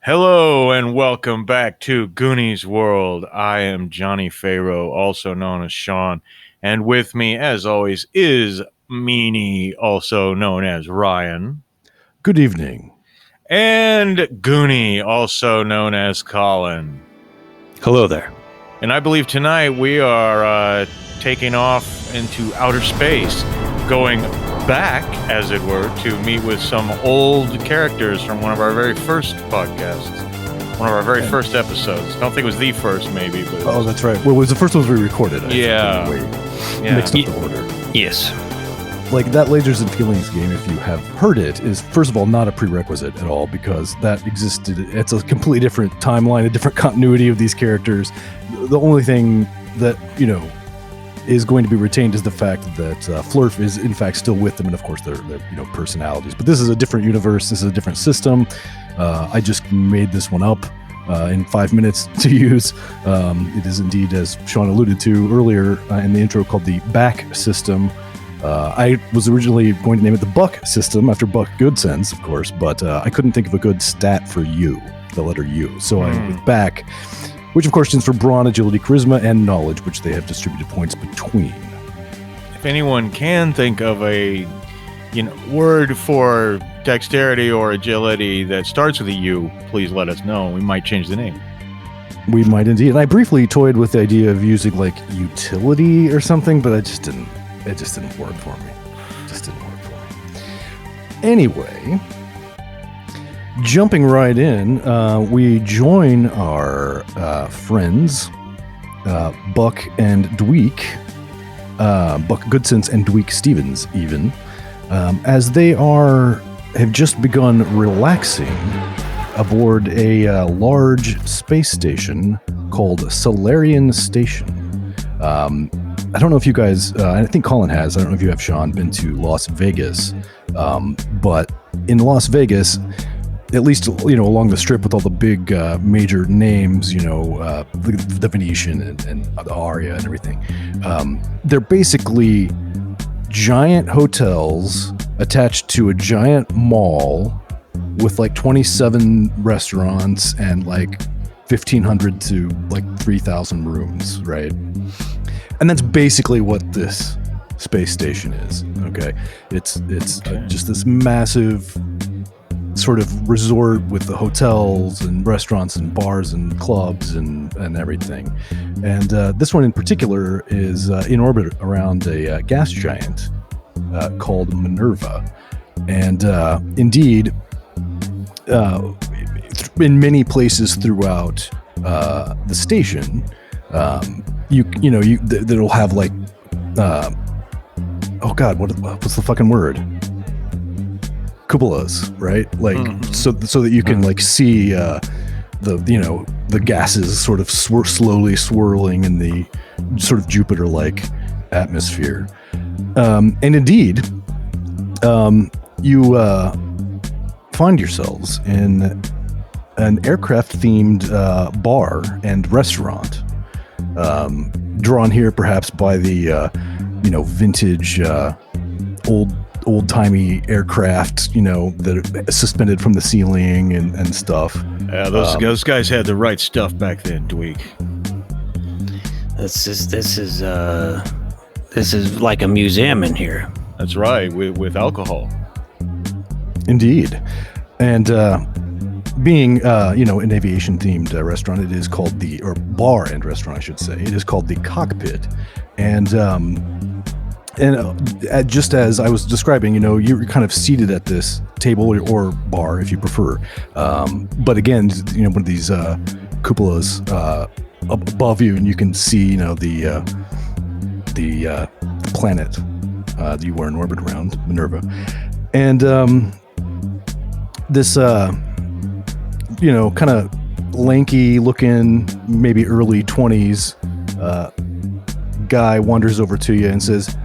Hello and welcome back to Goonies World. I am Johnny Farrow, also known as Sean, and with me, as always, is Meanie, also known as Ryan, Good evening. and Goonie, also known as Colin. Hello there. And I believe tonight we are taking off into outer space, going back, as it were, to meet with some old characters from one of our very first podcasts, one of our very first episodes. I don't think it was the first, maybe. But Oh, that's right. Well, it was the first ones we recorded. I Yeah. think, we yeah. mixed up the order. Yes. Like, that Lasers and Feelings game, if you have heard it, is, first of all, not a prerequisite at all, because that existed. It's a completely different timeline, a different continuity of these characters. The only thing that, is going to be retained is the fact that Flurf is, in fact, still with them, and, of course, their personalities. But this is a different universe. This is a different system. I just made this one up in 5 minutes to use. It is indeed, as Sean alluded to earlier in the intro, called the Back System. I was originally going to name it the Buck System, after Buck Goodsense, of course, but I couldn't think of a good stat for U, the letter U. So I went with Back, which of course stands for Brawn, Agility, Charisma, and Knowledge, which they have distributed points between. If anyone can think of a word for dexterity or agility that starts with a U, please let us know. We might change the name. We might indeed. And I briefly toyed with the idea of using like utility or something, but it just didn't work for me. Anyway, jumping right in, we join our friends, Buck and Dweich, Buck Goodsense and Dweich Stevens, even, as they have just begun relaxing aboard a large space station called Solarian Station. I don't know if you guys, I think Colin has, I don't know if you have, Sean, been to Las Vegas, but in Las Vegas, at least, along the strip with all the big major names, the Venetian and the Aria and everything, they're basically giant hotels attached to a giant mall with like 27 restaurants and like 1,500 to like 3,000 rooms, right? And that's basically what this space station is. Okay, it's just this massive sort of resort with the hotels and restaurants and bars and clubs and everything. And this one in particular is in orbit around a gas giant called Minerva. And indeed, in many places throughout the station, that'll have like, oh God, what's the fucking word? Cupolas, right? Like, so that you can like see the gases sort of slowly swirling in the sort of Jupiter-like atmosphere. And indeed, you find yourselves in an aircraft-themed bar and restaurant, drawn here perhaps by the vintage old-timey aircraft, that are suspended from the ceiling and stuff. Yeah, those guys had the right stuff back then, Dweich. This is like a museum in here. That's right, with alcohol. Indeed. And being, an aviation-themed restaurant, it is called or bar and restaurant, I should say. It is called the Cockpit. And just as I was describing, you're kind of seated at this table or bar, if you prefer. But again, one of these cupolas above you, and you can see, the planet that you were in orbit around, Minerva. And this, kind of lanky-looking, maybe early 20s guy wanders over to you and says,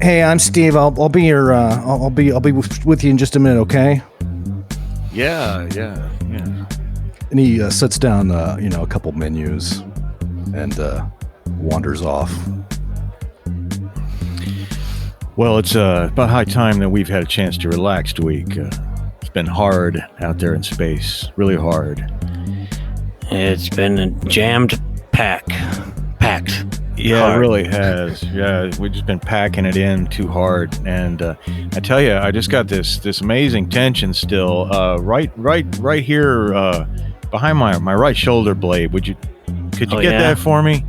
"Hey, I'm Steve. I'll be your I'll be with you in just a minute, okay?" Yeah. And he sets down a couple menus and wanders off. Well, it's about high time that we've had a chance to relax, Dweich. It's been hard out there in space. Really hard. It's been a jammed packed. Yeah, hard. it really has. Yeah, we've just been packing it in too hard. And I tell you, I just got this amazing tension still right here behind my right shoulder blade. Could you get that for me?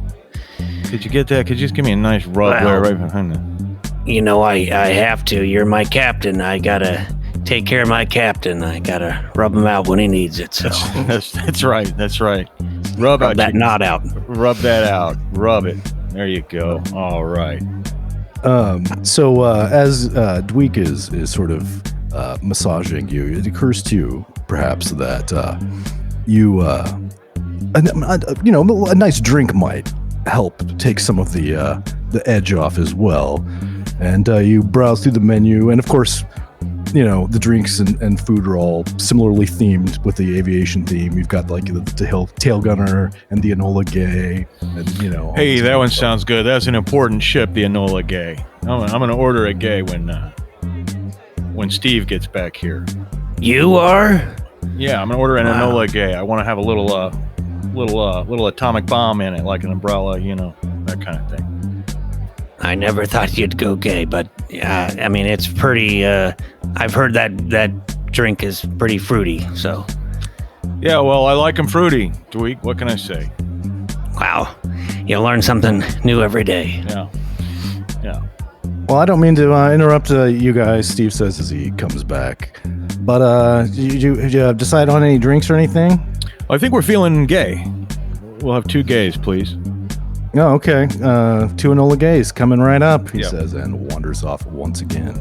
Could you get that? Could you just give me a nice rub there right behind the... You know, I have to. You're my captain. I gotta take care of my captain. I gotta rub him out when he needs it. So That's right. That's right. Rub that knot out. Rub that out. Rub it. There you go. All right. So as Dweich is sort of massaging you, it occurs to you perhaps that a nice drink might help take some of the edge off as well. And you browse through the menu, and of course, the drinks and food are all similarly themed with the aviation theme. You've got like the tail gunner and the Enola Gay, and Hey, that one sounds good. That's an important ship, the Enola Gay. I'm gonna order a gay when Steve gets back here. You are? Yeah, I'm gonna order an Enola Gay. I want to have a little atomic bomb in it, like an umbrella, that kind of thing. I never thought you'd go gay, but I mean, it's pretty. I've heard that drink is pretty fruity. So. Yeah, well, I like them fruity, Dweich. What can I say? Wow, you learn something new every day. Yeah. Well, I don't mean to interrupt you guys, Steve says as he comes back. But did you decide on any drinks or anything? I think we're feeling gay. We'll have 2 gays, please. Oh, okay. 2 Enola Gays coming right up, he Yep. says, and wanders off once again.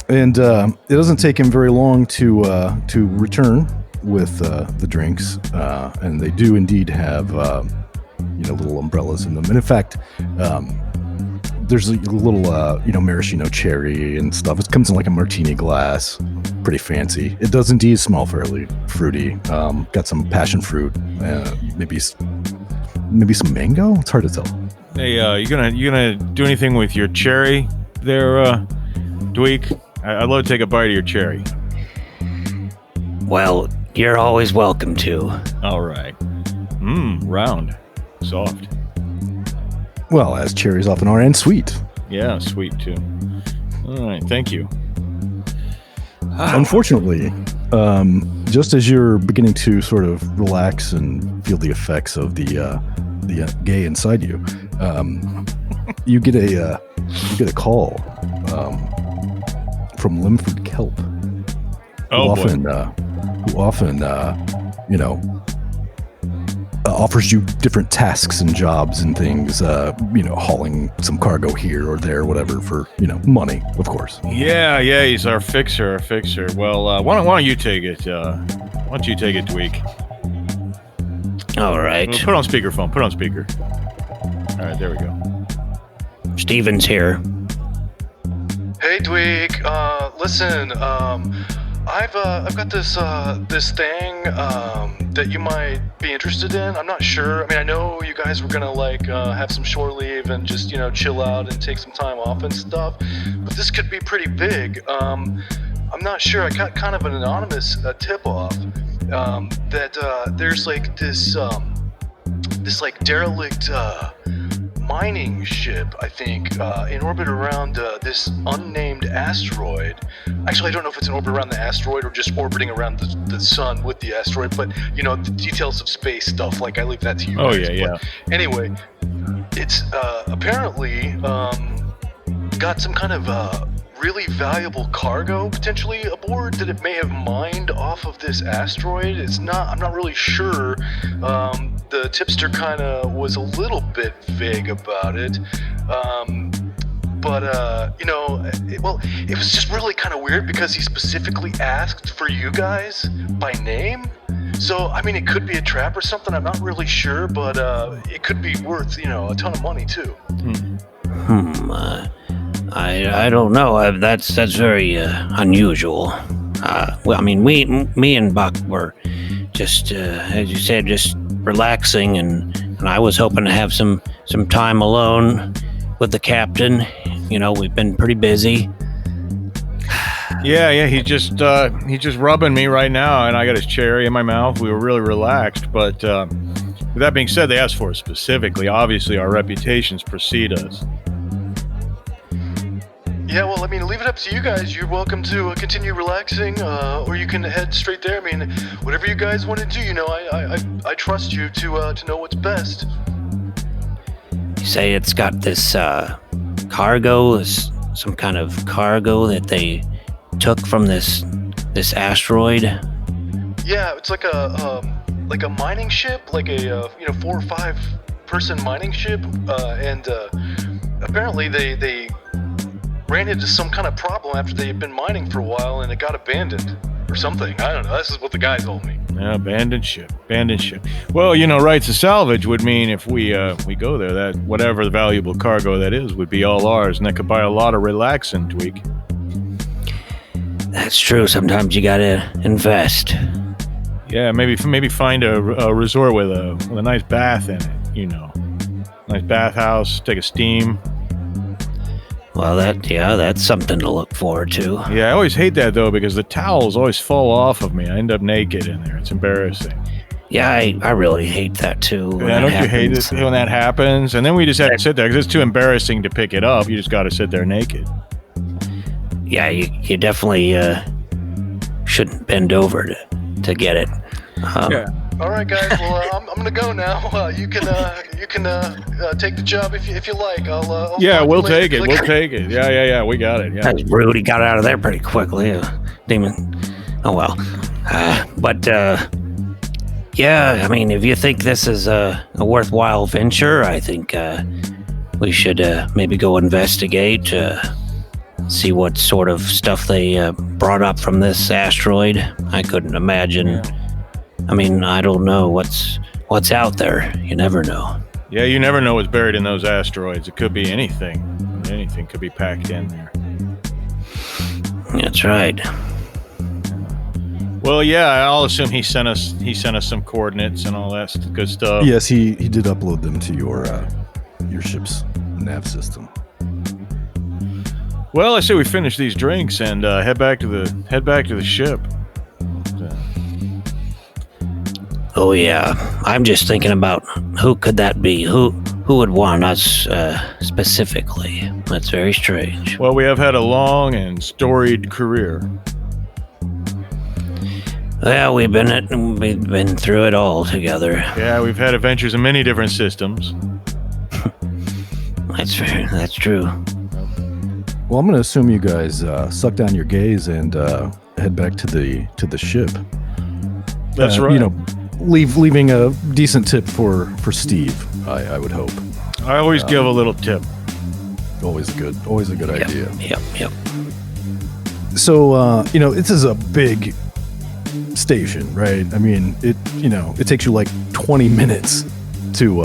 And it doesn't take him very long to return with the drinks, and they do indeed have little umbrellas in them. And in fact, there's a little maraschino cherry and stuff. It comes in like a martini glass, pretty fancy. It does indeed smell fairly fruity. Got some passion fruit, maybe some mango. It's hard to tell. Hey, you gonna do anything with your cherry there, Dweich? I'd love to take a bite of your cherry. Well, you're always welcome to. All right. Round, soft. Well, as cherries often are, and sweet. Yeah, sweet too. All right, thank you. Unfortunately, just as you're beginning to sort of relax and feel the effects of the gay inside you, you get a call from Limford Kelp, who often offers you different tasks and jobs and things, hauling some cargo here or there, whatever, for money, of course. Yeah, he's our fixer. Well, why don't you take it? Why don't you take it, Dweich? All right. Put on speakerphone. Put on speaker. All right, there we go. Steven's here. Hey, Dweich. Listen. I've got this thing that you might be interested in. I'm not sure. I mean, I know you guys were gonna have some shore leave and just chill out and take some time off and stuff, but this could be pretty big. I'm not sure. I got kind of an anonymous tip off that there's this derelict mining ship, I think, in orbit around this unnamed asteroid. Actually, I don't know if it's in orbit around the asteroid or just orbiting around the sun with the asteroid, but the details of space stuff, I leave that to you guys. Yeah. But anyway, it's apparently got some kind of really valuable cargo potentially aboard that it may have mined off of this asteroid. I'm not really sure. The tipster kind of was a little bit vague about it. But it was just really kind of weird because he specifically asked for you guys by name. So, I mean, it could be a trap or something. I'm not really sure, but it could be worth, a ton of money too. I don't know. That's very unusual. Well, I mean, me and Buck were just, as you said, just relaxing, and I was hoping to have some time alone with the captain. We've been pretty busy. Yeah, he's just rubbing me right now, and I got his cherry in my mouth. We were really relaxed, but with that being said, they asked for it specifically. Obviously, our reputations precede us. Yeah, well, I mean, leave it up to you guys. You're welcome to continue relaxing, or you can head straight there. I mean, whatever you guys want to do, you know, I trust you to know what's best. You say it's got this cargo, some kind of cargo that they took from this asteroid. Yeah, it's like a mining ship, like a 4 or 5 person mining ship, and apparently they ran into some kind of problem after they had been mining for a while, and it got abandoned or something. I don't know. This is what the guy told me. Yeah, abandoned ship. Well, rights to salvage would mean if we go there, that whatever the valuable cargo that is would be all ours, and that could buy a lot of relaxing, Dweich. That's true. Sometimes you gotta invest. Yeah, maybe find a resort with a nice bath in it. Nice bathhouse, take a steam. Well, that's something to look forward to. Yeah, I always hate that though because the towels always fall off of me. I end up naked in there. It's embarrassing. Yeah, I really hate that too. Yeah, don't you hate it when that happens? And then we just have to sit there because it's too embarrassing to pick it up. You just got to sit there naked. Yeah, you definitely shouldn't bend over to get it. Yeah. All right, guys. Well, I'm gonna go now. You can take the job if you like. I'll Yeah, we'll later. take it. We'll take it. Yeah. We got it. Yeah. That's rude. He got out of there pretty quickly. Demon. Oh well. Yeah. I mean, if you think this is a worthwhile venture, I think we should maybe go investigate. See what sort of stuff they brought up from this asteroid. I couldn't imagine. Yeah. I mean, I don't know what's out there. You never know. Yeah, you never know what's buried in those asteroids. It could be anything. Anything could be packed in there. That's right. Well, yeah, I'll assume he sent us some coordinates and all that good stuff. Yes, he did upload them to your ship's nav system. Well, I say we finish these drinks and head back to the ship. Oh yeah, I'm just thinking about who could that be? Who would want us specifically? That's very strange. Well, we have had a long and storied career. Well, we've been through it all together. Yeah, we've had adventures in many different systems. That's fair. That's true. Well, I'm going to assume you guys suck down your gaze and head back to the ship. That's right. Leaving a decent tip for Steve. I would hope. I always give a little tip. Always a good idea. Yep. So this is a big station, right? I mean, it takes you like 20 minutes to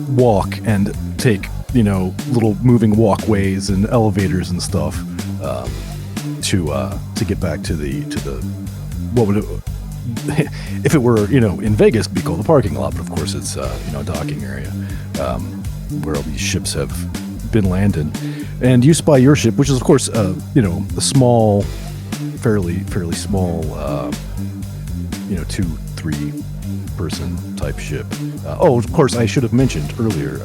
walk and take little moving walkways and elevators and stuff to get back to the what would it, if it were in Vegas it'd be called the parking lot, but of course it's a docking area where all these ships have been landed. And you spy your ship, which is of course a small, fairly small 2-3 person type ship. Of course I should have mentioned earlier,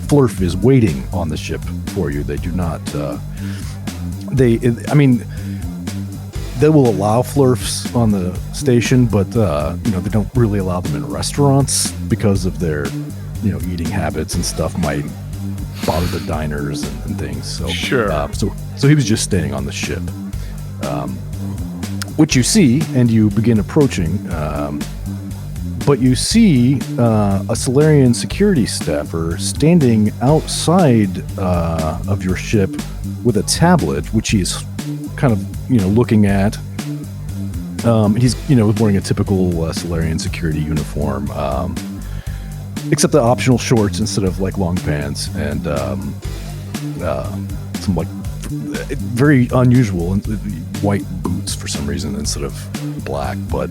Flurf is waiting on the ship for you. They do not. They will allow Flurfs on the station, but they don't really allow them in restaurants because of their eating habits and stuff might bother the diners and things. So sure. So he was just staying on the ship, which you see, and you begin approaching. But you see a Solarian security staffer standing outside of your ship with a tablet, which he's kind of, looking at. He's, wearing a typical Solarian security uniform, except the optional shorts instead of like long pants and some like very unusual white boots for some reason instead of black, but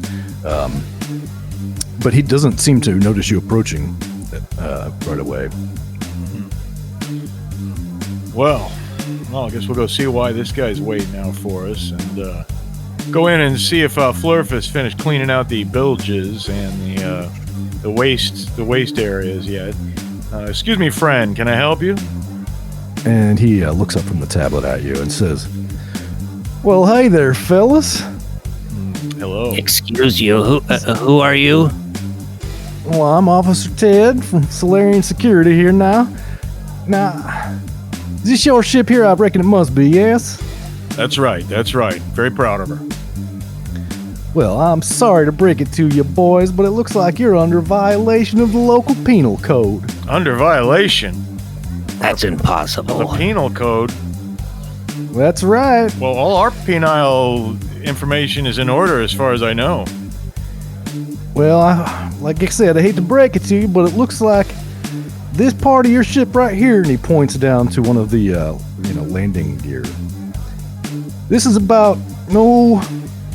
he doesn't seem to notice you approaching right away. Well, Well, I guess we'll go see why this guy's waiting out for us, and go in and see if Flurf has finished cleaning out the bilges and the waste areas yet. Excuse me, friend. Can I help you? And he looks up from the tablet at you and says, "Well, hey there, fellas. Hello. Excuse you, who are you? Well, I'm Officer Ted from Solarian Security here now. Now, is this your ship here? I reckon it must be, yes? That's right. Very proud of her. Well, I'm sorry to break it to you boys, but it looks like you're under violation of the local penal code." Under violation? That's impossible. The penal code? That's right. Well, all our penile information is in order as far as I know. Well, like I said, I hate to break it to you, but it looks like this part of your ship right here, and he points down to one of the, landing gear. This is about,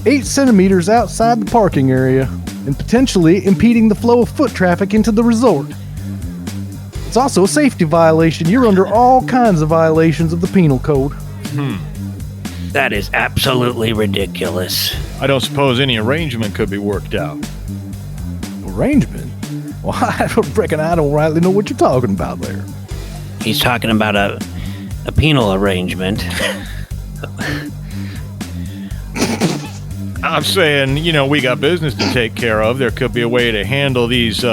8 centimeters outside the parking area, and potentially impeding the flow of foot traffic into the resort. It's also a safety violation. You're under all kinds of violations of the penal code. That is absolutely ridiculous. I don't suppose any arrangement could be worked out. Arrangement? Well, I reckon I don't rightly know what you're talking about there. He's talking about a penal arrangement. I'm saying, we got business to take care of. There could be a way to handle these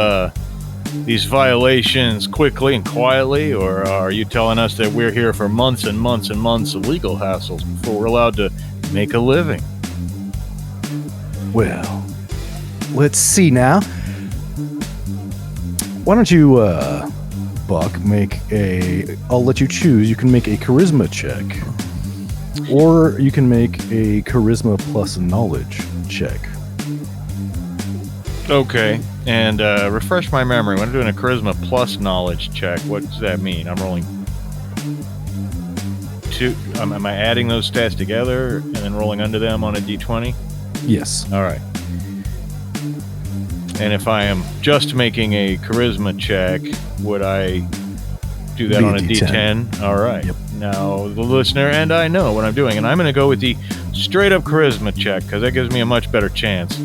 violations quickly and quietly, or are you telling us that we're here for months and months and months of legal hassles before we're allowed to make a living? Well, let's see now. Why don't you, Buck, I'll let you choose. You can make a charisma check, or you can make a charisma plus knowledge check. Okay, and refresh my memory. When I'm doing a charisma plus knowledge check, what does that mean? I'm rolling 2. Am I adding those stats together and then rolling under them on a d20? Yes. All right. And if I am just making a charisma check, would I do that Be a on a D10. D10? All right. Yep. Now, the listener and I know what I'm doing, and I'm going to go with the straight-up charisma check, because that gives me a much better chance.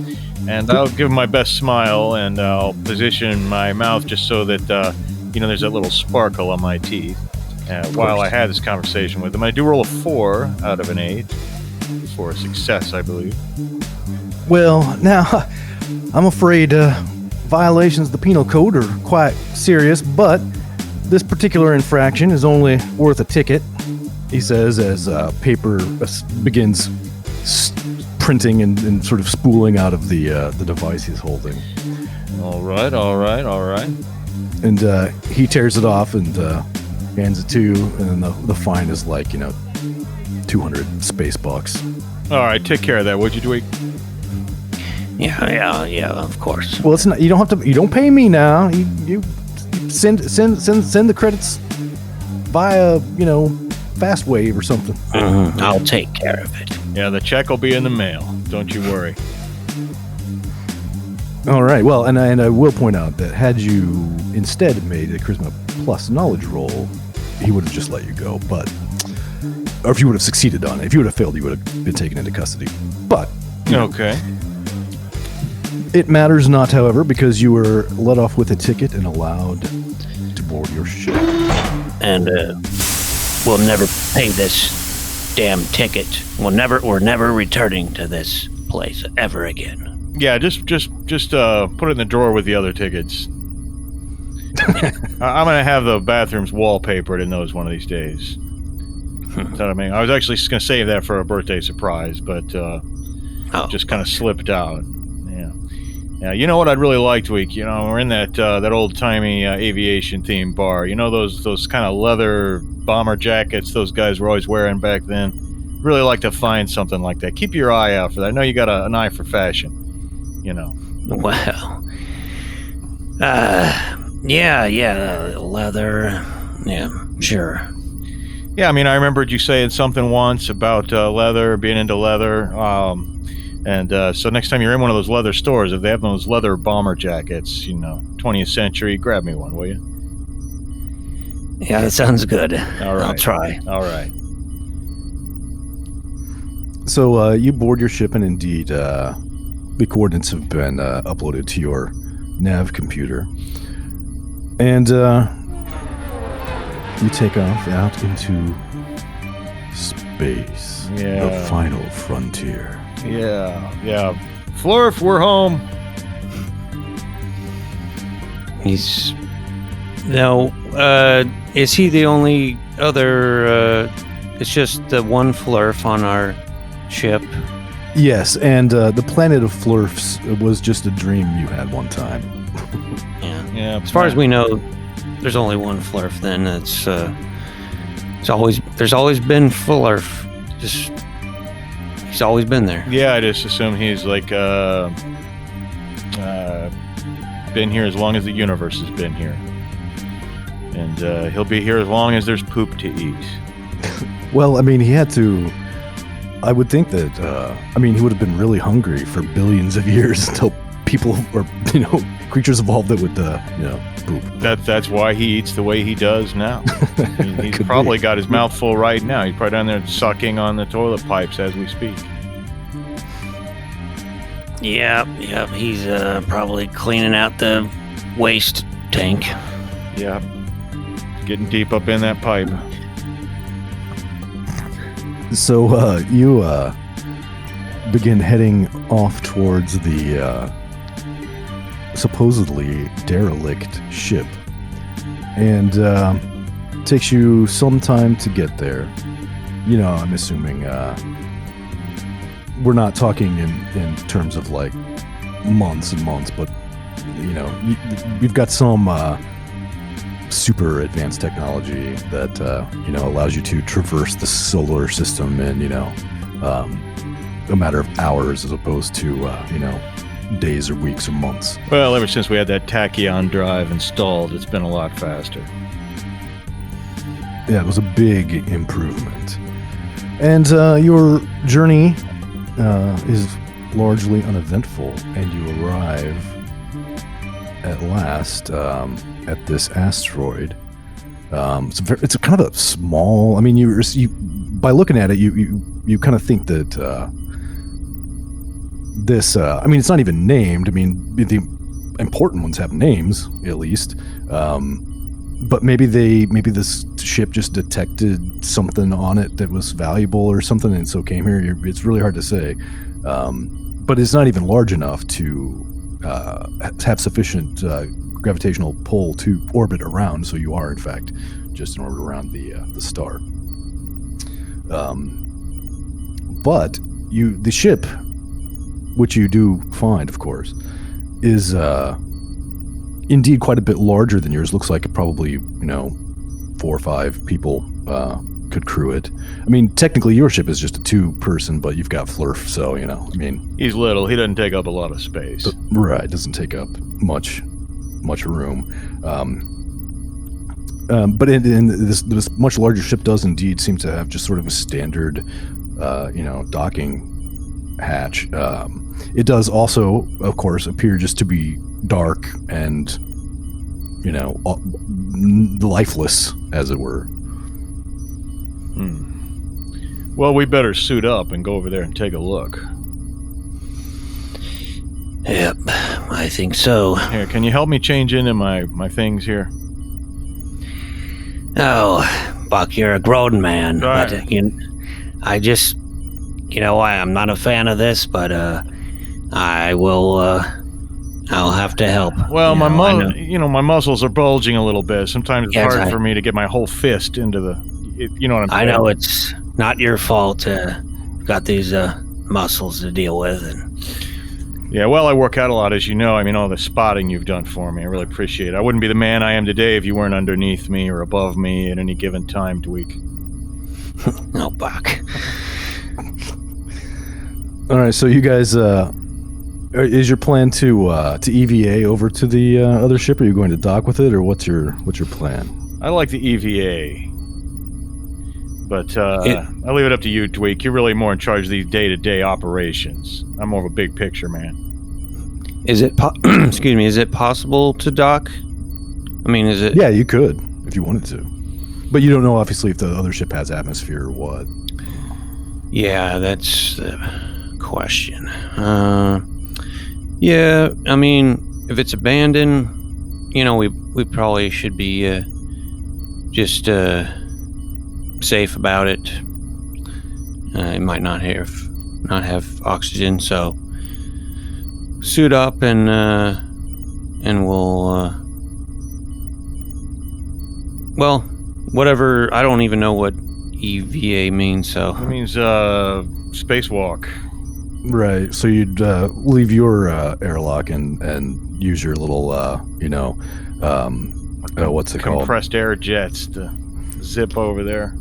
And I'll give him my best smile, and I'll position my mouth just so that, there's that little sparkle on my teeth while I had this conversation with him. I do roll a 4 out of an 8 for a success, I believe. Well, now, I'm afraid violations of the penal code are quite serious, but this particular infraction is only worth a ticket, he says, as paper begins printing and sort of spooling out of the device he's holding. All right. And he tears it off and hands it to you, and then the fine is like, 200 space bucks. All right, take care of that, would you, Dweich? Yeah, of course. Well, it's not. You don't have to. You don't pay me now. You send the credits via fast wave or something. I'll take care of it. Yeah, the check will be in the mail. Don't you worry. All right. Well, and I will point out that had you instead made a charisma plus knowledge roll, he would have just let you go. Or if you would have succeeded on it, if you would have failed, you would have been taken into custody. But okay. It matters not, however, because you were let off with a ticket and allowed to board your ship. And we'll never pay this damn ticket. We're never returning to this place ever again. Yeah, just put it in the drawer with the other tickets. I'm gonna have the bathrooms wallpapered in those one of these days. That's what I mean. I was actually just gonna save that for a birthday surprise, but just kind of slipped out. Yeah, you know what I'd really like, Dweich? We're in that old-timey aviation-themed bar. Those kind of leather bomber jackets those guys were always wearing back then? Really like to find something like that. Keep your eye out for that. I know you got an eye for fashion, Well, leather. Yeah, sure. Yeah, I remembered you saying something once about leather, being into leather. And so next time you're in one of those leather stores, if they have those leather bomber jackets, 20th century, grab me one, will you? Yeah, that sounds good. All right. I'll try. All right. So you board your ship, and indeed, the coordinates have been uploaded to your nav computer. And you take off out into space. Yeah. The final frontier. Yeah. Flurf, we're home. He's... Now, is he the only other... it's just the one Flurf on our ship? Yes, and the planet of Flurfs was just a dream you had one time. Yeah. As far as we know, there's only one Flurf. Then there's always been Flurf. He's always been there. Yeah, I just assume he's like been here as long as the universe has been here, and he'll be here as long as there's poop to eat. Well, I mean, he had to. I would think that. He would have been really hungry for billions of years until people or creatures evolved that would poop. That's why he eats the way he does now. He's probably got his mouth full right now. He's probably down there sucking on the toilet pipes as we speak. Yep. He's probably cleaning out the waste tank. Yeah, getting deep up in that pipe. So you begin heading off towards the supposedly derelict ship, and takes you some time to get there. I'm assuming we're not talking in terms of like months and months, but we've got some super advanced technology that allows you to traverse the solar system in a matter of hours as opposed to days or weeks or months. Well, ever since we had that tachyon drive installed, it's been a lot faster. Yeah, it was a big improvement. And your journey is largely uneventful, and you arrive at last at this asteroid. It's a kind of a small. I mean, you by looking at it, you kind of think that this. It's not even named. I mean, the important ones have names at least. But maybe this ship just detected something on it that was valuable or something, and so came here. It's really hard to say. But it's not even large enough to have sufficient gravitational pull to orbit around. So you are, in fact, just in orbit around the star. But the ship, which you do find, of course, is indeed quite a bit larger than yours. Looks like it probably 4 or 5 people could crew it. I mean, technically your ship is just a 2-person, but you've got Flurf, so he's little. He doesn't take up a lot of space. Right, doesn't take up much room. But in this much larger ship does indeed seem to have just sort of a standard, docking hatch. It does also, of course, appear just to be dark and, lifeless, as it were. Well, we better suit up and go over there and take a look. Yep, I think so. Here, can you help me change into my things here? Oh, Buck, you're a grown man. Right. But I just, I'm not a fan of this, but I will. I'll have to help. Well, my muscles are bulging a little bit. Sometimes it's hard for me to get my whole fist into the. You know what I'm saying? I know it's not your fault. Got these muscles to deal with, and yeah. Well, I work out a lot, as you know. I mean, all the spotting you've done for me, I really appreciate it. I wouldn't be the man I am today if you weren't underneath me or above me at any given time, Dweich. No, Buck. All right, so you guys, is your plan to EVA over to the other ship? Are you going to dock with it, or what's your plan? I like the EVA. But I'll leave it up to you, Dweich. You're really more in charge of these day-to-day operations. I'm more of a big picture man. Is it excuse me, is it possible to dock? I mean, is it... Yeah, you could, if you wanted to. But you don't know, obviously, if the other ship has atmosphere or what. Yeah, that's the question. Yeah, I mean, if it's abandoned, we probably should be just safe about it. It might not have oxygen, so suit up and we'll well, whatever. I don't even know what EVA means, so It means spacewalk. Right. So you'd leave your airlock and use your little, what's it called? Compressed air jets to zip over there.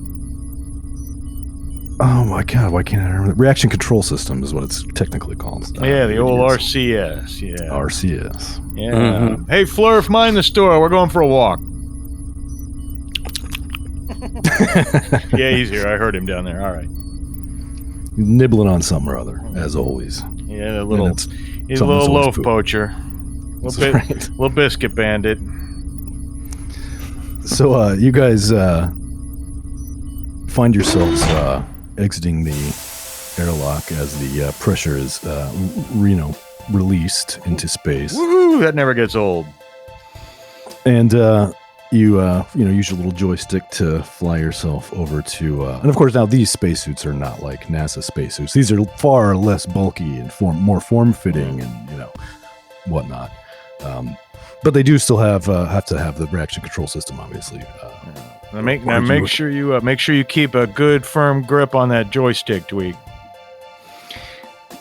Oh my God! Why can't I remember? Reaction control system is what it's technically called. Yeah, the old It is. RCS. Yeah. RCS. Yeah. Mhm. Hey, Flurf, mind the store. We're going for a walk. Yeah, he's here. I heard him down there. All right. Nibbling on something or other, as always. Yeah, And it's he's a something little that's always loaf food. poacher. That's Little right. little biscuit bandit. So you guys find yourselves exiting the airlock as the pressure is, released into space, Woohoo! That never gets old. and you use your little joystick to fly yourself over to. And of course, now these spacesuits are not like NASA spacesuits. These are far less bulky and more form-fitting, and whatnot. But they do still have to have the reaction control system, obviously. Now make sure you keep a good firm grip on that joystick, Dweich.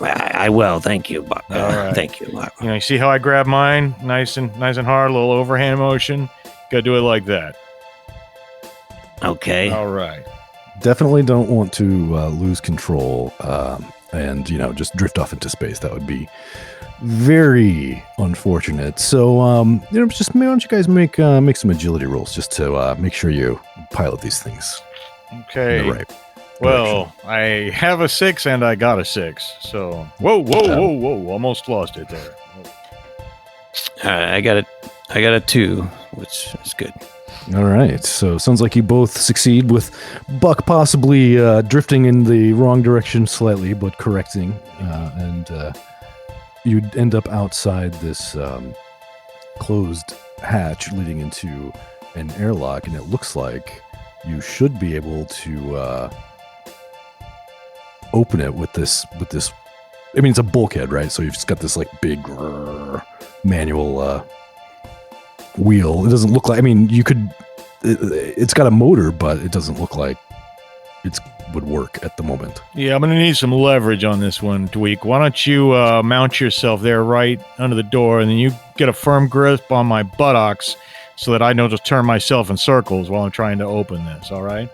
I will. Thank you, Buck. All right. Thank you. You see how I grab mine, nice and hard, a little overhand motion. Gotta do it like that. Okay. All right. Definitely don't want to lose control and just drift off into space. That would be very unfortunate. So just why don't you guys make some agility rolls just to make sure you pilot these things Okay. in the right. Well, I have a 6 and I got a 6. So whoa, almost lost it there. I got a 2, which is good. All right. So sounds like you both succeed, with Buck possibly drifting in the wrong direction slightly, but correcting, and you'd end up outside this closed hatch leading into an airlock, and it looks like you should be able to open it with this. I mean, it's a bulkhead, right? So you've just got this like big manual wheel. It doesn't look like. I mean, you could. It's got a motor, but it doesn't look like it would work at the moment. Yeah, I'm gonna need some leverage on this one, Dweich. Why don't you mount yourself there right under the door, and then you get a firm grip on my buttocks so that I don't just turn myself in circles while I'm trying to open this. All right?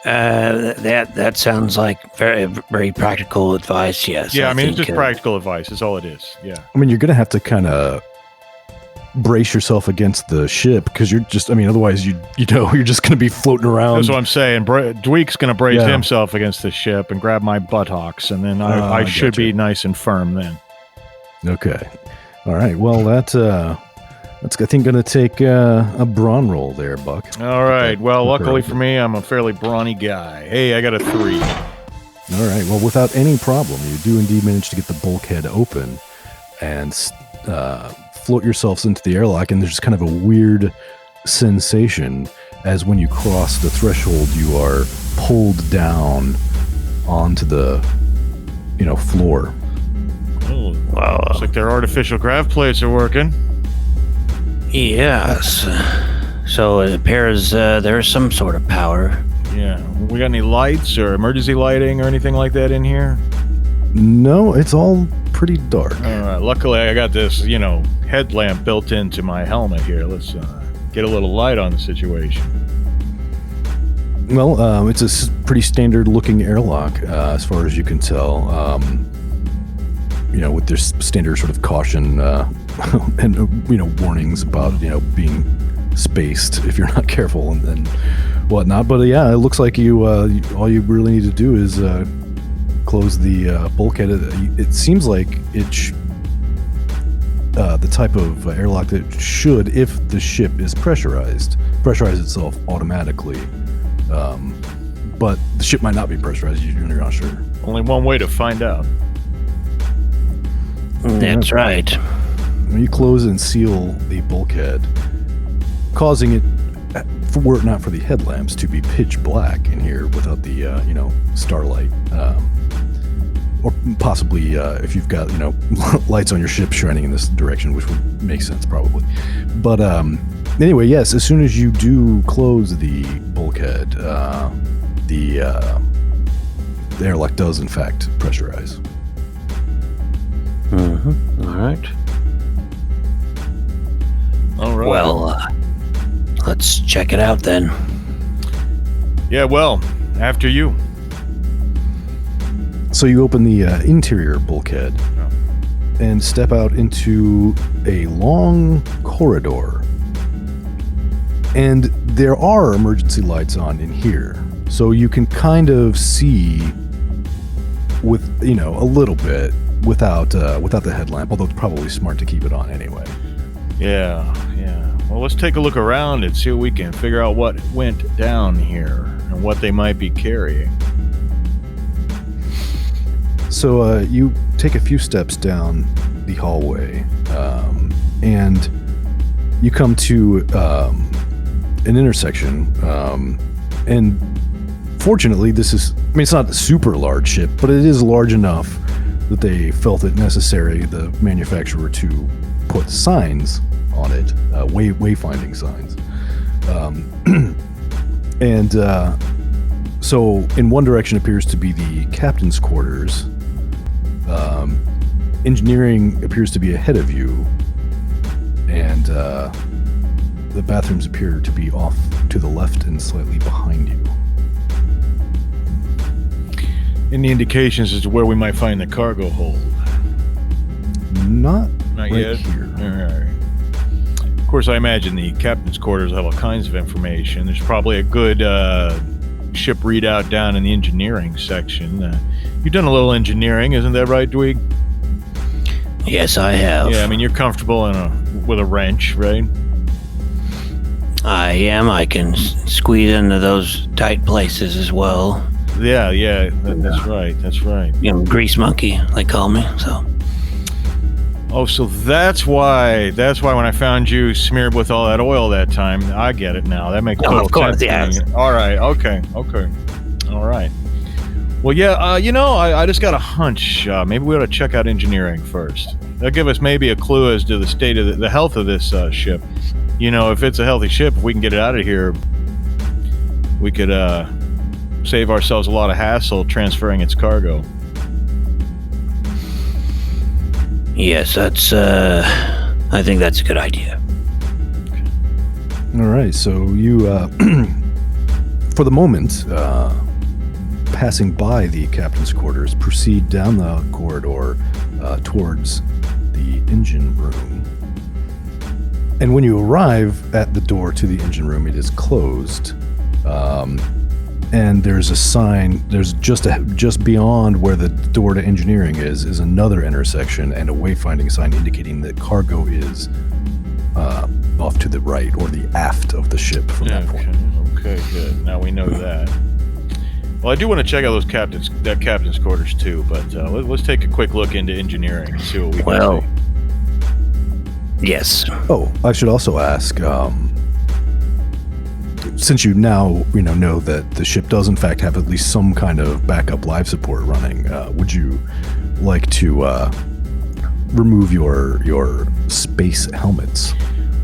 That sounds like very, very practical advice. Yes. Yeah, I mean, it's think, just practical advice. That's all it is. Yeah. I mean, you're gonna have to kind of brace yourself against the ship, because you're just. I mean, otherwise you're just gonna be floating around. That's what I'm saying. Dweik's going to brace Yeah. himself against the ship and grab my buttocks, and then I should gotcha. be nice and firm then. Okay. All right. Well, that's I think gonna take a brawn roll there, Buck. All right. Well, Okay. luckily for me, I'm a fairly brawny guy. Hey, I got a 3. All right. Well, without any problem, you do indeed manage to get the bulkhead open and float yourselves into the airlock, and there's just kind of a weird sensation as when you cross the threshold, you are pulled down onto the floor. Oh, Wow. looks like their artificial grav plates are working. Yes. So it appears there's some sort of power. Yeah. We got any lights or emergency lighting or anything like that in here? No, it's all pretty dark. All right. Luckily, I got this, headlamp built into my helmet here. Let's get a little light on the situation. Well, it's a pretty standard looking airlock, as far as you can tell. With their standard sort of caution and warnings about being spaced if you're not careful and whatnot. But yeah, it looks like you all you really need to do is close the bulkhead. It seems like the type of airlock that should, if the ship is pressurize itself automatically. But the ship might not be pressurized. You're not sure. Only one way to find out. That's right. When you close and seal the bulkhead, causing it, were it not for the headlamps, to be pitch black in here without the starlight, or possibly if you've got lights on your ship shining in this direction, which would make sense probably. But anyway, yes, as soon as you do close the bulkhead, the airlock does in fact pressurize. Mm-hmm. All right. Well, let's check it out then. Yeah, well, after you. So you open the interior bulkhead and step out into a long corridor. And there are emergency lights on in here. So you can kind of see with, a little bit without the headlamp, although it's probably smart to keep it on anyway. Yeah. Well, let's take a look around and see what we can figure out what went down here and what they might be carrying. So you take a few steps down the hallway, and you come to an intersection, and fortunately it's not a super large ship, but it is large enough that they felt it necessary, the manufacturer, to put signs on it, wayfinding signs. So in one direction appears to be the captain's quarters. Engineering appears to be ahead of you, and the bathrooms appear to be off to the left and slightly behind you. Any indications as to where we might find the cargo hold? Not right yet. Here. All right. Of course, I imagine the captain's quarters have all kinds of information. There's probably a good ship readout down in the engineering section. You've done a little engineering, isn't that right, Dweich? Yes, I have. Yeah, I mean, you're comfortable with a wrench, right? I am. I can squeeze into those tight places as well. Yeah, that's right. Grease monkey, they call me, so. Oh, so that's why when I found you smeared with all that oil that time, I get it now. That makes total sense. Of course, yes. All right, okay. All right. Well, yeah, I just got a hunch. Maybe we ought to check out engineering first. That'll give us maybe a clue as to the state of the health of this ship. If it's a healthy ship, if we can get it out of here, we could save ourselves a lot of hassle transferring its cargo. Yes, I think that's a good idea. All right, so you, for the moment, passing by the captain's quarters, proceed down the corridor towards the engine room. And when you arrive at the door to the engine room, it is closed. And there's a sign, there's just beyond where the door to engineering is another intersection and a wayfinding sign indicating that cargo is off to the right, or the aft of the ship from that point. Okay, good. Now we know that. Well, I do want to check out that captain's quarters too, but let's take a quick look into engineering and see what we can see. Yes. Oh, I should also ask, since you now know that the ship does in fact have at least some kind of backup life support running, would you like to remove your space helmets?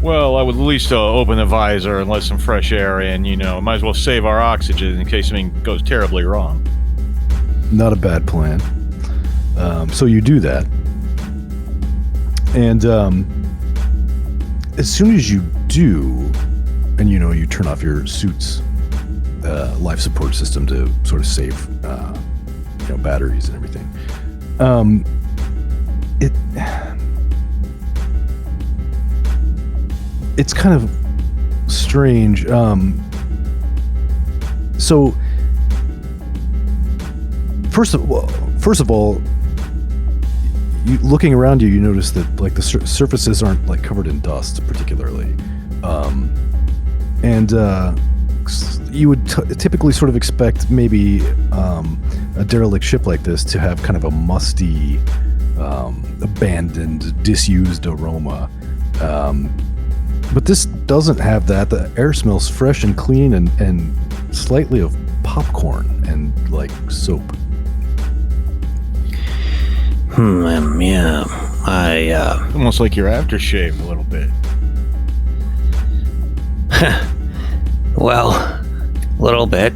Well, I would at least open the visor and let some fresh air in, Might as well save our oxygen in case something goes terribly wrong. Not a bad plan. So you do that. And as soon as you do, and you turn off your suit's life support system to sort of save batteries and everything, it's kind of strange. So first of all, looking around you, you notice that like the surfaces aren't like covered in dust particularly, and you would typically sort of expect maybe a derelict ship like this to have kind of a musty, abandoned, disused aroma. But this doesn't have that. The air smells fresh and clean and slightly of popcorn and like soap. Yeah. Almost like your aftershave a little bit. Well, a little bit.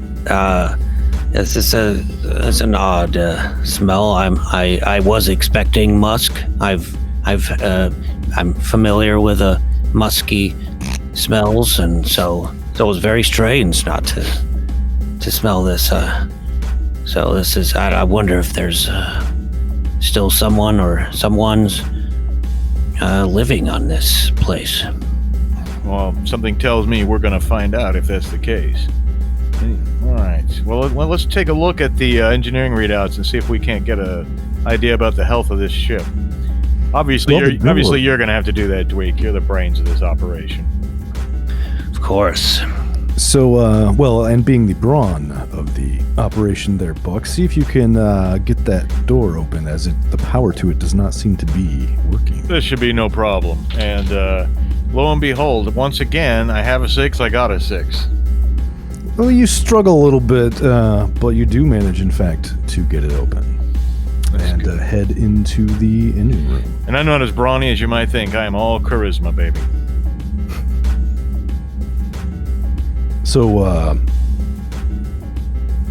It's an odd smell. I was expecting musk. I'm familiar with musky smells, and so it was very strange not to smell this. So this is. I wonder if there's still someone or someone's living on this place. Well, something tells me we're going to find out if that's the case. All right. Well, let's take a look at the engineering readouts and see if we can't get an idea about the health of this ship. Obviously, you're going to have to do that, Dweich. You're the brains of this operation. Of course. So, and being the brawn of the operation there, Buck, see if you can get that door open, as the power to it does not seem to be working. This should be no problem. And lo and behold, once again, I have a 6, I got a 6. Well, you struggle a little bit, but you do manage, in fact, to get it open. And head into the engine room. And I'm not as brawny as you might think. I am all charisma, baby. So,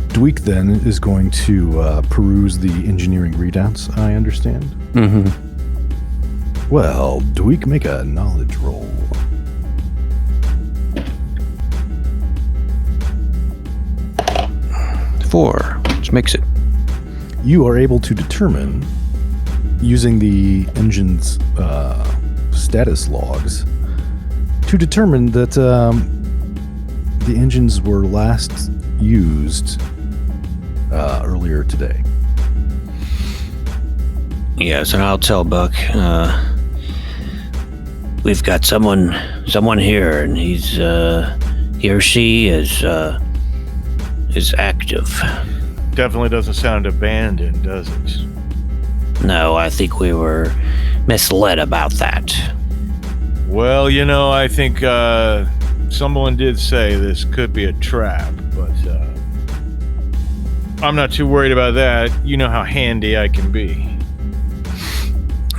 Dweich then is going to peruse the engineering readouts, I understand? Mm-hmm. Well, Dweich, make a knowledge roll. Four, which makes it. You are able to determine, using the engine's status logs, to determine that the engines were last used earlier today. Yes, and I'll tell Buck. We've got someone here, and he or she is active. Definitely doesn't sound abandoned, does it? No, I think we were misled about that. Well, I think someone did say this could be a trap, but I'm not too worried about that. You know how handy I can be.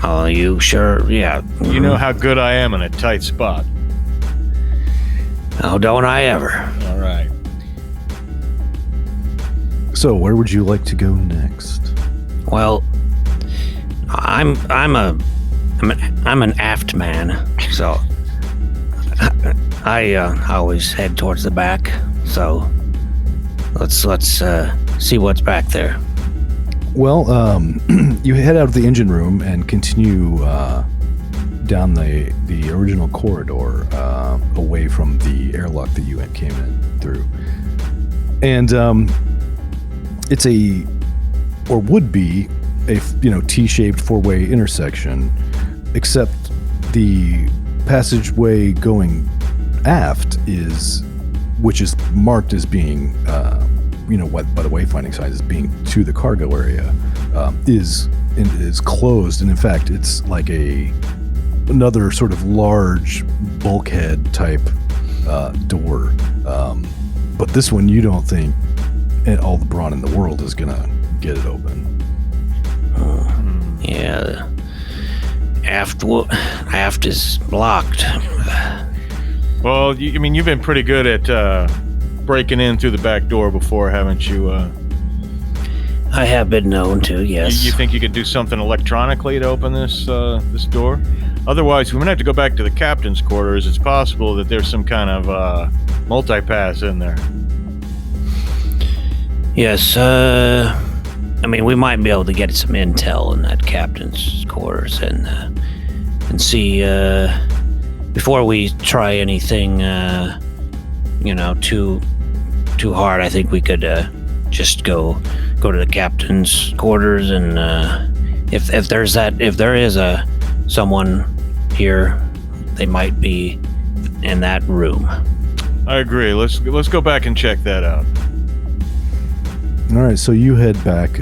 Oh, you sure? Yeah. You know how good I am in a tight spot. Oh, don't I ever. All right. So, where would you like to go next? Well, I'm an aft man, so I always head towards the back. So let's see what's back there. Well, you head out of the engine room and continue down the original corridor away from the airlock that you came in through, and it's would be a T-shaped four-way intersection, except the passageway going aft which is marked as being by the wayfinding signs as being to the cargo area, is closed, and in fact it's like another sort of large bulkhead type door, but this one you don't think all the brawn in the world is gonna get it open. Yeah, aft is blocked. Well, you've been pretty good at breaking in through the back door before, haven't you? I have been known to, yes. You think you could do something electronically to open this door? Otherwise, we might have to go back to the captain's quarters. It's possible that there's some kind of multi-pass in there. Yes, we might be able to get some intel in that captain's quarters and see, before we try anything, too hard. I think we could just go to the captain's quarters and if there is someone here, they might be in that room. I agree. Let's go back and check that out. All right, so you head back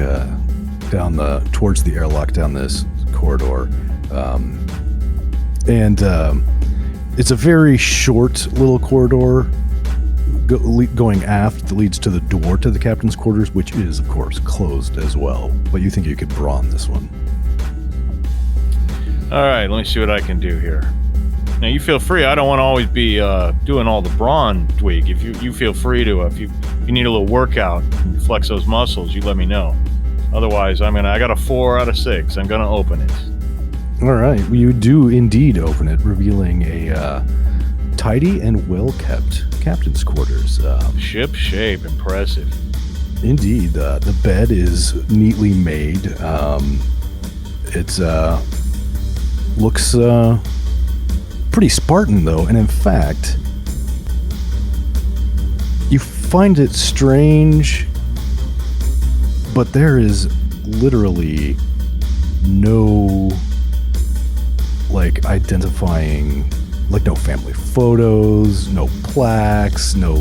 down towards the airlock down this corridor, and it's a very short little corridor going aft that leads to the door to the captain's quarters, which is of course closed as well. But you think you could brawn this one? All right, let me see what I can do here. Now you feel free. I don't want to always be doing all the brawn, Dweich. If you feel free to, if you need a little workout, and flex those muscles, you let me know. Otherwise, I got a 4 out of 6. I'm gonna open it. All right, you do indeed open it, revealing a tidy and well-kept captain's quarters. Ship shape, impressive. Indeed, the bed is neatly made. It looks pretty Spartan, though, and in fact, you find it strange, but there is literally no identifying, no family photos, no plaques, no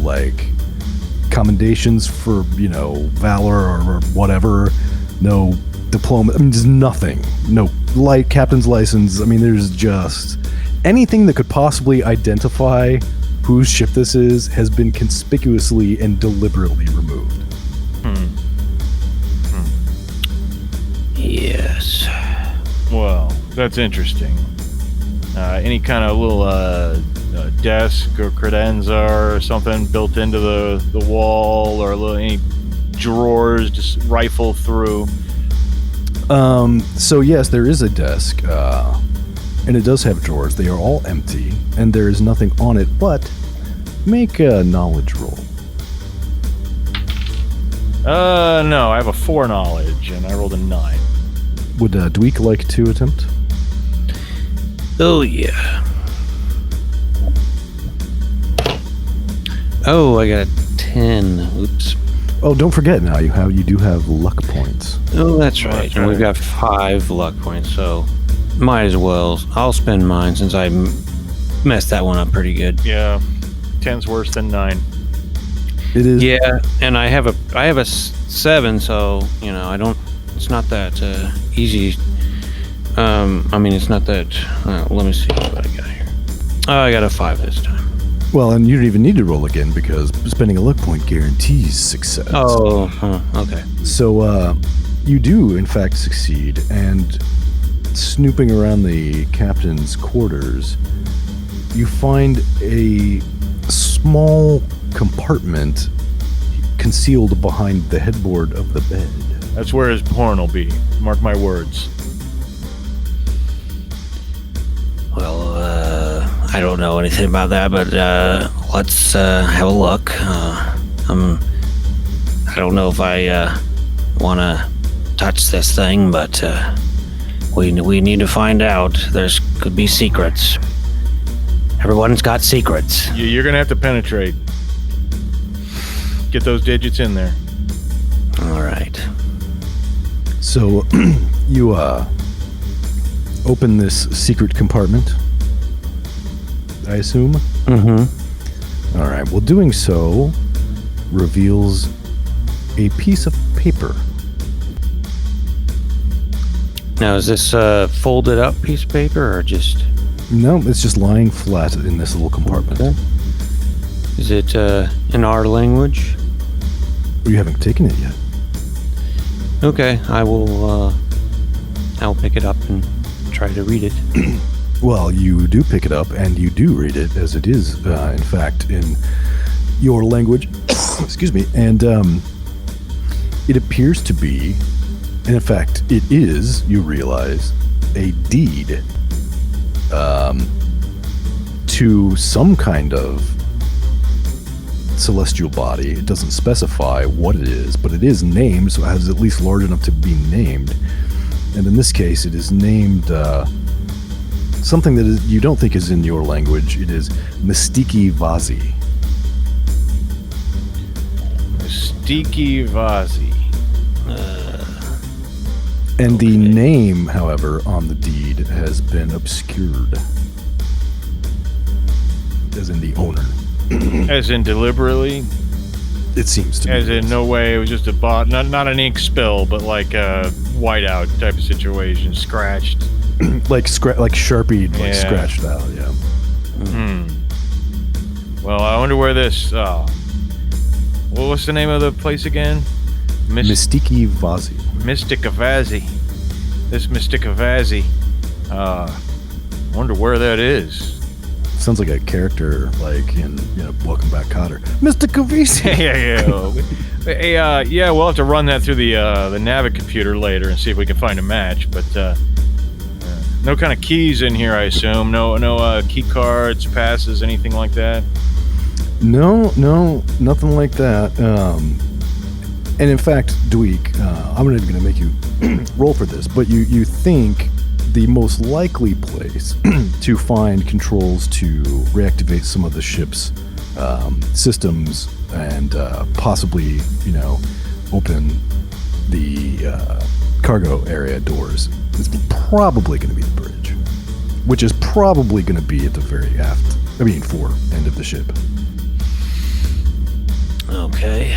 commendations for valor or whatever, no diploma. Just nothing. No captain's license. There's just anything that could possibly identify whose ship this is has been conspicuously and deliberately removed. Yes. Well, that's interesting. Any kind of little desk or credenza or something built into the wall, or any drawers just rifle through? So yes, there is a desk, and it does have drawers. They are all empty, and there is nothing on it, but make a knowledge roll. No, I have a 4 knowledge, and I rolled a 9. Would Dweich like to attempt? Oh, yeah. Oh, I got a 10. Oops. Oh, don't forget now, you do have luck points. Oh, that's right. And we've got 5 luck points, so might as well. I'll spend mine since I messed that one up pretty good. Yeah, 10's worse than 9. It is. Yeah, and I have a 7, so I don't. It's not that easy. It's not that. Let me see what I got here. Oh, I got a 5 this time. Well, and you don't even need to roll again because spending a luck point guarantees success. Oh, okay. So you do, in fact, succeed, and snooping around the captain's quarters, you find a small compartment concealed behind the headboard of the bed. That's where his porn will be. Mark my words. Well, I don't know anything about that, but let's have a look. I don't know if I want to touch this thing, but we need to find out. Could be secrets. Everyone's got secrets. You're gonna have to penetrate. Get those digits in there. All right. So you open this secret compartment, I assume? Mm-hmm. All right. Well, doing so reveals a piece of paper. Now, is this a folded up piece of paper or just... No, it's just lying flat in this little compartment. Okay. Is it in our language? You haven't taken it yet. Okay, I'll pick it up and try to read it. Well, you do pick it up and you do read it, as it is, in fact, in your language. Excuse me. And it appears to be, and in fact, it is, you realize, a deed to some kind of celestial body. It doesn't specify what it is, but it is named, so it is at least large enough to be named. And in this case, it is named something that you don't think is in your language. It is Mystiki Vazi. Mystiki Vazi. And the name, however, on the deed has been obscured. As in the owner. As in deliberately? It seems to be. As in no way, it was just a bot, not an ink spill, but like a whiteout type of situation, scratched. like Sharpie, scratched out, yeah. Well, I wonder where this, what's the name of the place again? Mystiki Vazi. Mysticavazi. This Mysticavazi. Wonder where that is. Sounds like a character, like in Welcome Back, Kotter. Mysticavazi. Yeah, we'll have to run that through the Navic computer later and see if we can find a match. But no kind of keys in here, I assume. No key cards, passes, anything like that. No, nothing like that. And in fact, Dweich, I'm not even going to make you roll for this, but you think the most likely place to find controls to reactivate some of the ship's systems and possibly, open the cargo area doors is probably going to be the bridge, which is probably going to be at the very fore end of the ship. Okay.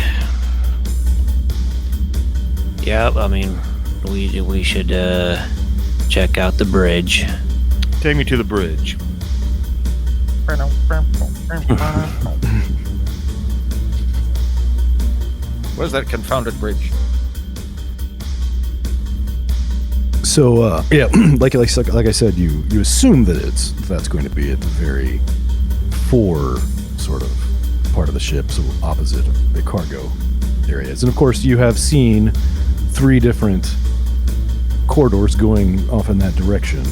Yeah, I mean, we should check out the bridge. Take me to the bridge. Where's that confounded bridge? So, like I said, you assume that that's going to be at the very fore sort of part of the ship, so opposite the cargo areas. And of course, you have seen 3 different corridors going off in that direction.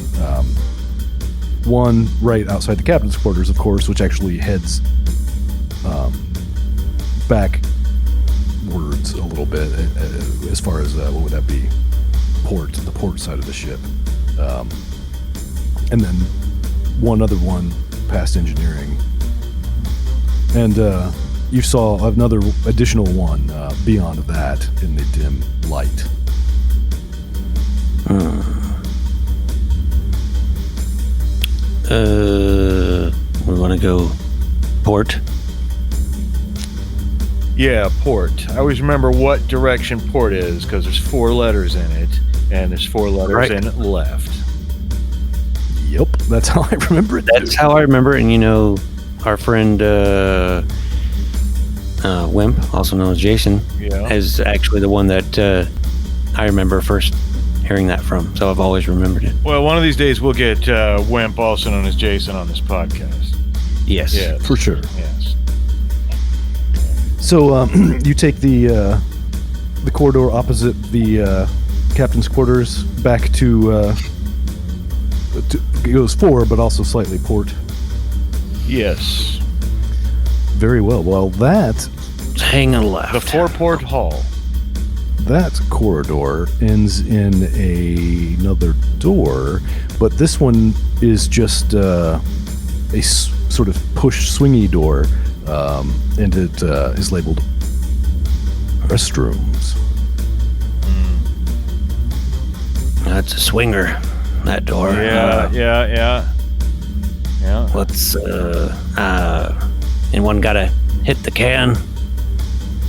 One right outside the captain's quarters, of course, which actually heads backwards a little bit as far as what would that be? The port side of the ship. And then one other one past engineering. And you saw another additional one beyond that in the dim light. We want to go port. Yeah, port. I always remember what direction port is because there's 4 letters in it, and there's 4 letters in it left. Yep, that's how I remember it. That's how I remember it. And our friend Wimp, also known as Jason, is actually the one that I remember first hearing that from. So I've always remembered it. Well, one of these days we'll get Wimp, also known as Jason, on this podcast. Yes. For sure. Yes. So you take the corridor opposite the captain's quarters back to it goes forward, but also slightly port. Yes. Very well. Well, that hang a left. The foreport hall. That corridor ends in another door, but this one is just a sort of push swingy door, and it is labeled restrooms. That's a swinger, that door. Yeah. Let's, anyone gotta hit the can?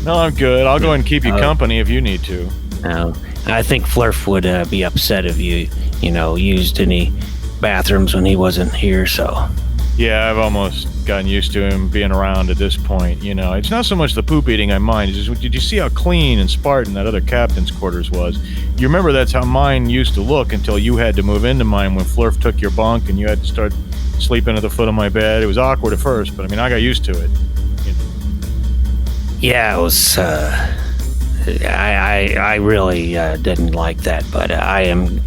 No, I'm good. I'll go and keep you company if you need to. No. I think Flurf would be upset if you used any bathrooms when he wasn't here, so. Yeah, I've almost gotten used to him being around at this point. It's not so much the poop eating I mind. It's just, did you see how clean and Spartan that other captain's quarters was? You remember that's how mine used to look until you had to move into mine when Flurf took your bunk and you had to start sleeping at the foot of my bed. It was awkward at first, but I got used to it. Yeah, it was. I really didn't like that, but I am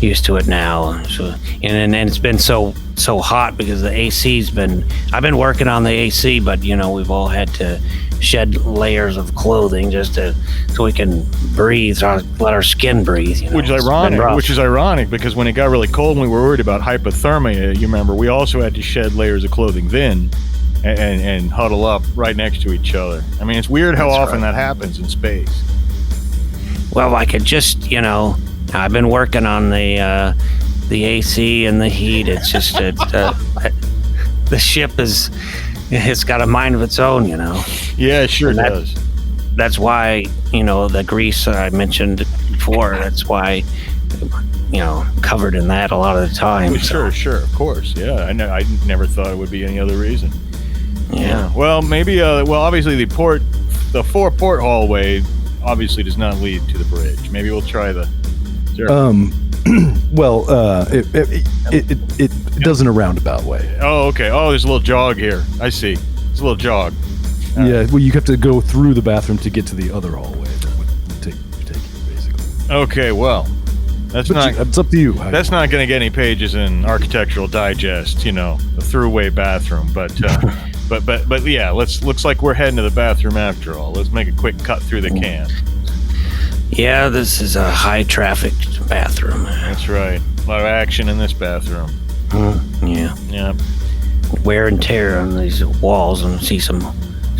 used to it now. So, and it's been so hot because the AC's been. I've been working on the AC, but we've all had to shed layers of clothing just so we can breathe, or let our skin breathe. Which is ironic because when it got really cold and we were worried about hypothermia, you remember, we also had to shed layers of clothing then. And huddle up right next to each other. It's weird how often that happens in space. Well, I could just, I've been working on the AC and the heat. It's just the ship it's got a mind of its own, you know. Yeah, it sure does. That's why, you know, the grease I mentioned before, that's why, you know, covered in that a lot of the time. Sure, of course. Yeah, I never thought it would be any other reason. Yeah. Well, maybe, obviously the 4-port hallway obviously does not lead to the bridge. Maybe we'll try the... It does in a roundabout way. Oh, okay. Oh, there's a little jog here. I see. It's a little jog. Yeah, well, you have to go through the bathroom to get to the other hallway. That would take you, basically. Okay, well, it's up to you. That's not going to get any pages in Architectural Digest, you know, the throughway bathroom. But yeah, looks like we're heading to the bathroom after all. Let's make a quick cut through the can. Yeah, this is a high-trafficked bathroom. That's right. A lot of action in this bathroom. Yeah. Yeah. Wear and tear on these walls, and see some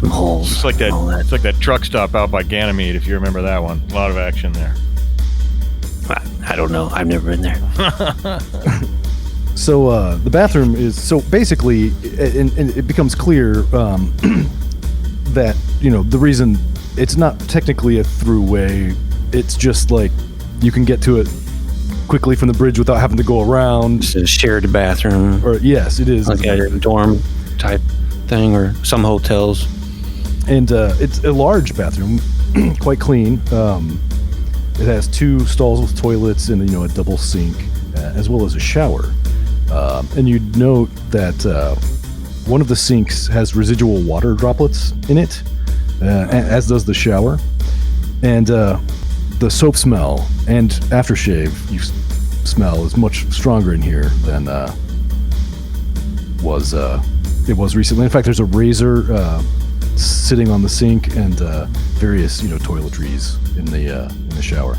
holes. It's like that. It's like that truck stop out by Ganymede, if you remember that one. A lot of action there. I don't know. I've never been there. So the bathroom is basically, and it becomes clear that, you know, the reason it's not technically a throughway. It's just like you can get to it quickly from the bridge without having to go around. It's a shared bathroom. Or yes, it is. Like a dorm type thing, or some hotels. And it's a large bathroom, quite clean. It has 2 stalls with toilets and, you know, a double sink, as well as a shower. And you'd note that one of the sinks has residual water droplets in it, as does the shower. And the soap smell and aftershave you smell is much stronger in here than it was recently. In fact, there's a razor sitting on the sink and various, you know, toiletries in the shower.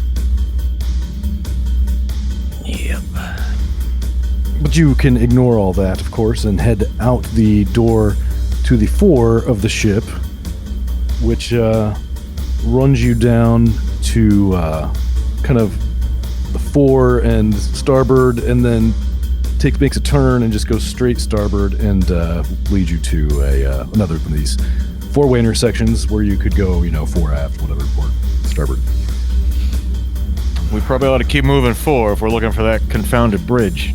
Yep. But you can ignore all that, of course, and head out the door to the fore of the ship, which runs you down to kind of the fore and starboard, and then makes a turn and just goes straight starboard and leads you to another one of these four-way intersections where you could go, you know, fore, aft, whatever, port, starboard. We probably ought to keep moving forward if we're looking for that confounded bridge.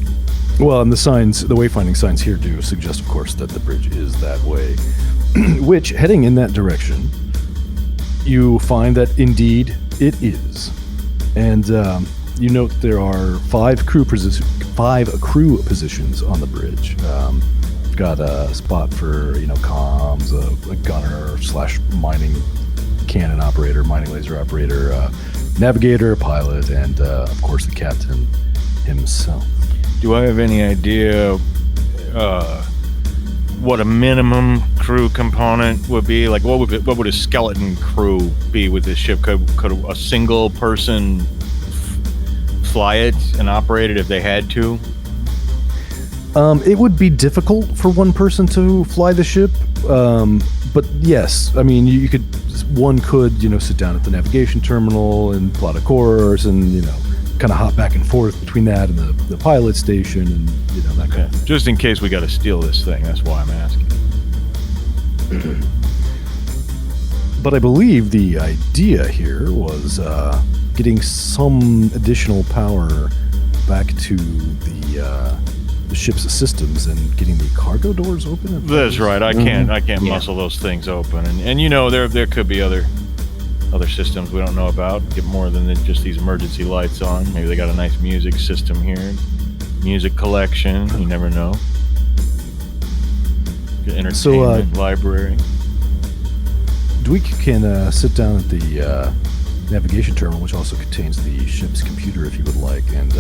Well, and the wayfinding signs here do suggest, of course, that the bridge is that way. Which, heading in that direction, you find that indeed it is. And you note there are 5 crew positions on the bridge. You've got a spot for, you know, comms, a gunner / mining cannon operator, mining laser operator, navigator, pilot, and of course the captain himself. Do I have any idea what a minimum crew component would be? Like, what would a skeleton crew be with this ship? Could a single person fly it and operate it if they had to? It would be difficult for one person to fly the ship, but yes, I mean, one could, you know, sit down at the navigation terminal and plot a course and, you know, kind of hop back and forth between that and the pilot station and, you know, that kind of thing. Just in case we got to steal this thing, that's why I'm asking. But I believe the idea here was getting some additional power back to the ship's systems and getting the cargo doors open. That's right. I can't muscle those things open, and you know there could be other systems we don't know about. Get more than just these emergency lights on. Maybe they got a nice music system here, music collection. You never know. Entertainment library. Dweich can sit down at the navigation terminal, which also contains the ship's computer, if you would like, and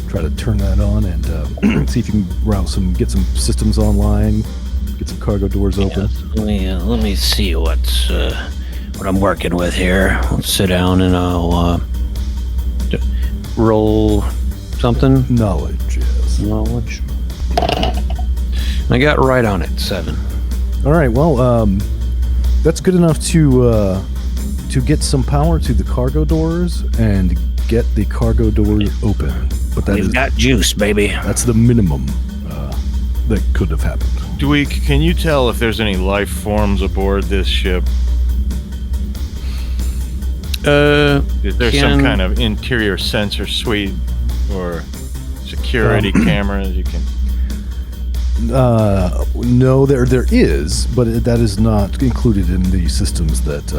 try to turn that on and see if you can get some systems online, get some cargo doors open. Let me see what I'm working with here. Let's sit down and I'll roll something. Knowledge, yes. Knowledge. I got right on it, 7. All right. Well, that's good enough to get some power to the cargo doors and get the cargo door open, but We've got juice, baby. that's the minimum that could have happened. Dweich, can you tell if there's any life forms aboard this ship? Is there some kind of interior sensor suite or security cameras you can? No, there is, but that is not included in the systems that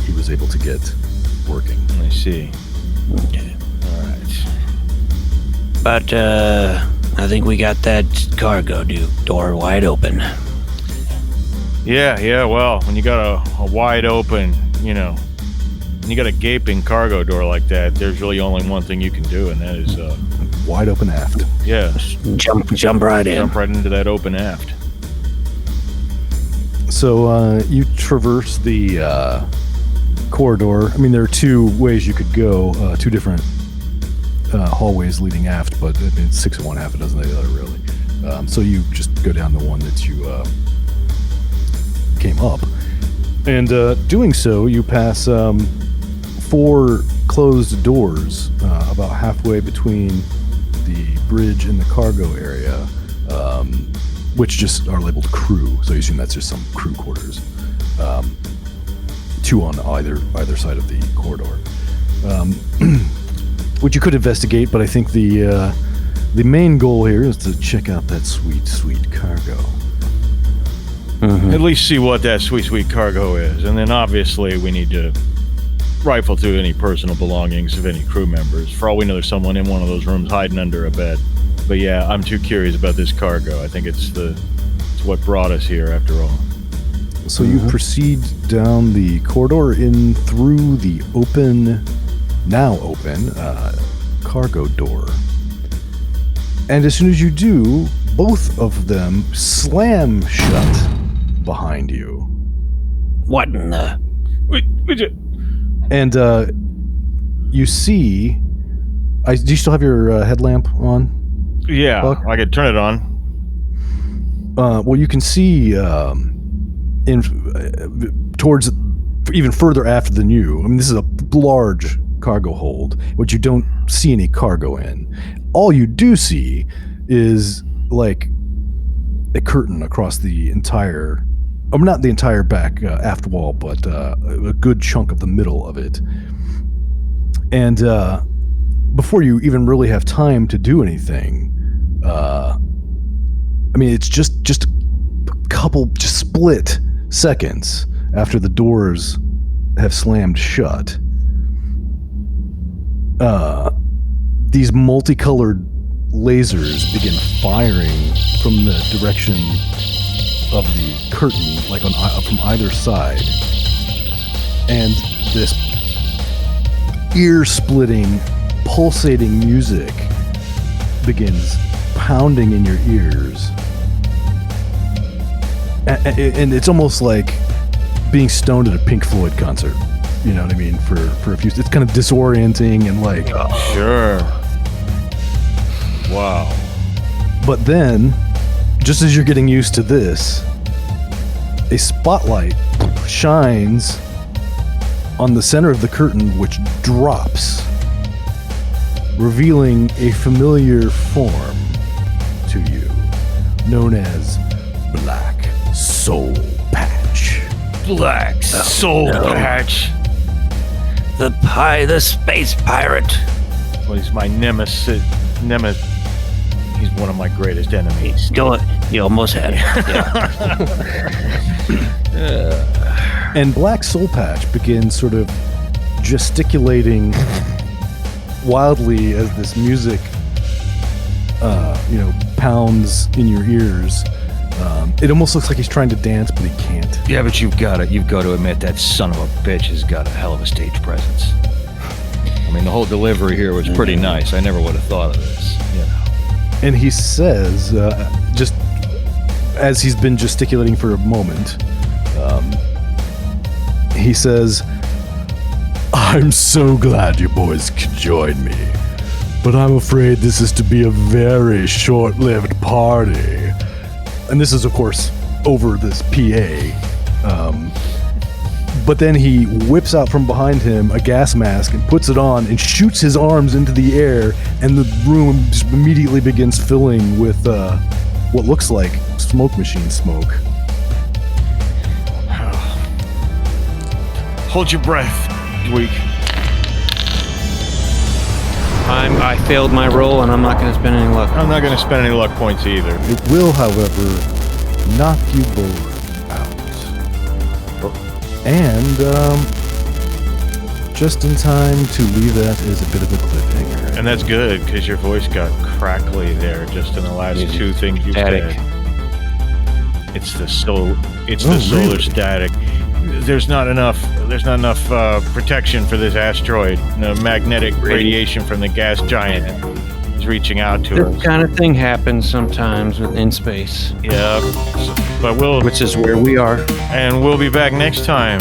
he was able to get working. I see. Okay. All right. But I think we got that cargo door wide open. Yeah. Well, when you got a wide open, when you got a gaping cargo door like that, there's really only one thing you can do, and that is Wide open aft. yeah, Jump right in. jump right into that open aft. So you traverse the corridor. I mean, there are two ways you could go, two different hallways leading aft, but I mean, 6 of one, half a dozen of the other, really. So you just go down the one that you came up. And doing so, you pass 4 closed doors about halfway between the bridge and the cargo area, which just are labeled crew. So you assume that's just some crew quarters. 2 on either side of the corridor, which you could investigate. But I think the main goal here is to check out that sweet cargo. At least see what that sweet cargo is, and then obviously we need to rifle through any personal belongings of any crew members. For all we know, there's someone in one of those rooms hiding under a bed. But yeah, I'm too curious about this cargo. I think it's what brought us here, after all. So you proceed down the corridor in through the now open cargo door. And as soon as you do, both of them slam shut behind you. What in the... And you see... do you still have your headlamp on? Yeah, Buck? I could turn it on. Well, you can see towards even further after than you. I mean, this is a large cargo hold, which you don't see any cargo in. All you do see is like a curtain across the entire, not the entire back aft wall, but a good chunk of the middle of it. And before you even really have time to do anything, I mean, it's just a couple, just split seconds after the doors have slammed shut. These multicolored lasers begin firing from the direction of the curtain, like from either side, and this ear-splitting, pulsating music begins pounding in your ears, and it's almost like being stoned at a Pink Floyd concert. You know what I mean? For a few, it's kind of disorienting and like. Sure. Wow. But then, just as you're getting used to this, a spotlight shines on the center of the curtain, which drops, revealing a familiar form to you, known as Black Soul Patch. Black Soul Patch. The space pirate. Well, he's my nemesis. He's one of my greatest enemies. You almost had it. Yeah. And Black Soul Patch begins sort of gesticulating wildly as this music, pounds in your ears. It almost looks like he's trying to dance, but he can't. Yeah, but you've got to admit that son of a bitch has got a hell of a stage presence. I mean, the whole delivery here was pretty nice. I never would have thought of this, And he says, just as he's been gesticulating for a moment, he says, "I'm so glad you boys could join me, but I'm afraid this is to be a very short-lived party." And this is, of course, over this PA. but then he whips out from behind him a gas mask and puts it on and shoots his arms into the air, and the room just immediately begins filling with what looks like smoke machine smoke. Hold your breath, Dweich. I failed my roll, and I'm not going to spend any luck. I'm not going to spend any luck points either. It will, however, knock you both out. And just in time to leave that as a bit of a cliffhanger. And that's good, because your voice got crackly there just in the last two things you Static. said. It's the solar really? static. There's not enough protection for this asteroid. The magnetic radiation from the gas giant is reaching out to This us. kind of thing happens sometimes in space, Yeah, but we'll which is where we are. be back next time